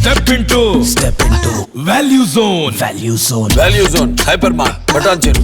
Step into Value Zone. Value Zone. Hypermart. Patancheru.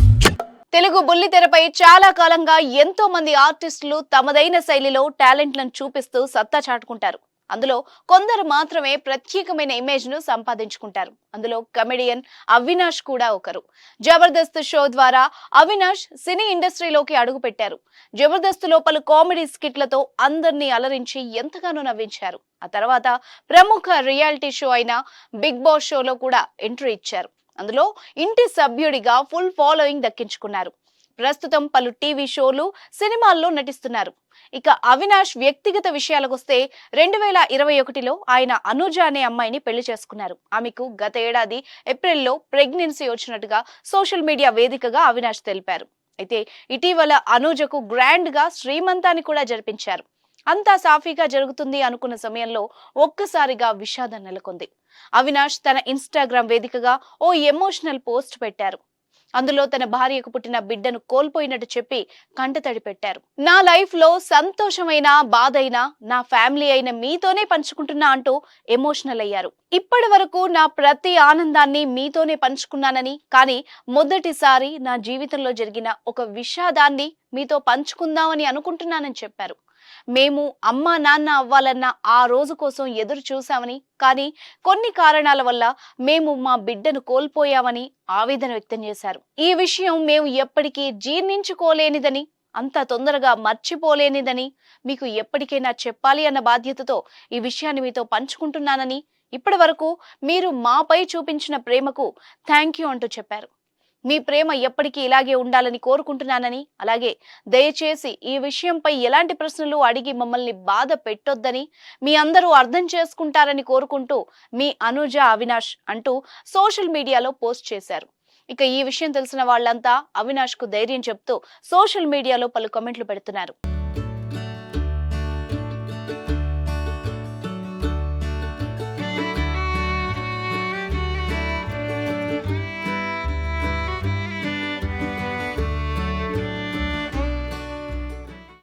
Telugu బుల్లితెరపై చాలా కాలంగా ఎంతో మంది ఆర్టిస్టులు తమదైన శైలిలో టాలెంట్లను చూపిస్తూ సత్తా చాటుకుంటారు. అందులో కొందరు మాత్రమే ప్రత్యేకమైన ఇమేజ్ ను సంపాదించుకుంటారు. అందులో కమెడియన్ అవినాష్ కూడా ఒకరు. జబర్దస్త్ షో ద్వారా అవినాష్ సినీ ఇండస్ట్రీలోకి అడుగుపెట్టారు. జబర్దస్త్ లో పలు కామెడీ స్కిట్లతో అందరినీ అలరించి ఎంతగానో నవ్వించారు. ఆ తర్వాత ప్రముఖ రియాలిటీ షో అయిన బిగ్ బాస్ షోలో కూడా ఎంట్రీ ఇచ్చారు. అందులో ఇంటి సభ్యుడిగా ఫుల్ ఫాలోయింగ్ దక్కించుకున్నారు. ప్రస్తుతం పలు టీవీ షోలు, సినిమాల్లో నటిస్తున్నారు. ఇక అవినాష్ వ్యక్తిగత విషయాలకొస్తే 2021లో ఆయన అనుజ అనే అమ్మాయిని పెళ్లి చేసుకున్నారు. ఆమెకు గత ఏడాది ఏప్రిల్లో ప్రెగ్నెన్సీ వచ్చినట్టుగా సోషల్ మీడియా వేదికగా అవినాష్ తెలిపారు. అయితే ఇటీవల అనుజకు గ్రాండ్ గా శ్రీమంతాన్ని కూడా జరిపించారు. అంతా సాఫీగా జరుగుతుంది అనుకున్న సమయంలో ఒక్కసారిగా విషాదం నెలకొంది. అవినాష్ తన ఇన్స్టాగ్రామ్ వేదికగా ఓ ఎమోషనల్ పోస్ట్ పెట్టారు. అందులో తన భార్యకు పుట్టిన బిడ్డను కోల్పోయినట్టు చెప్పి కంటతడి పెట్టారు. నా లైఫ్ లో సంతోషమైన, బాధైనా నా ఫ్యామిలీ అయిన మీతోనే పంచుకుంటున్నా అంటూ ఎమోషనల్ అయ్యారు. ఇప్పటి వరకు నా ప్రతి ఆనందాన్ని మీతోనే పంచుకున్నానని, కానీ మొదటిసారి నా జీవితంలో జరిగిన ఒక విషాదాన్ని మీతో పంచుకుందామని అనుకుంటున్నానని చెప్పారు. మేము అమ్మా నాన్న అవ్వాలన్న ఆ రోజు కోసం ఎదురు చూసామని, కానీ కొన్ని కారణాల వల్ల మేము మా బిడ్డను కోల్పోయామని ఆవేదన వ్యక్తం చేశారు. ఈ విషయం మేము ఎప్పటికీ జీర్ణించుకోలేనిదని, అంత తొందరగా మర్చిపోలేనిదని, మీకు ఎప్పటికైనా చెప్పాలి అన్న బాధ్యతతో ఈ విషయాన్ని మీతో పంచుకుంటున్నానని, ఇప్పటి వరకు మీరు మాపై చూపించిన ప్రేమకు థ్యాంక్ యూ అంటూ చెప్పారు. మీ ప్రేమ ఎప్పటికీ ఇలాగే ఉండాలని కోరుకుంటున్నానని, అలాగే దయచేసి ఈ విషయంపై ఎలాంటి ప్రశ్నలు అడిగి మమ్మల్ని బాధ పెట్టొద్దని మీ అందరూ అర్థం చేసుకుంటారని కోరుకుంటూ మీ అనుజ అవినాష్ అంటూ సోషల్ మీడియాలో పోస్ట్ చేశారు. ఇక ఈ విషయం తెలిసిన వాళ్ళంతా అవినాష్ కు ధైర్యం చెప్తూ సోషల్ మీడియాలో పలు కామెంట్లు పెడుతున్నారు.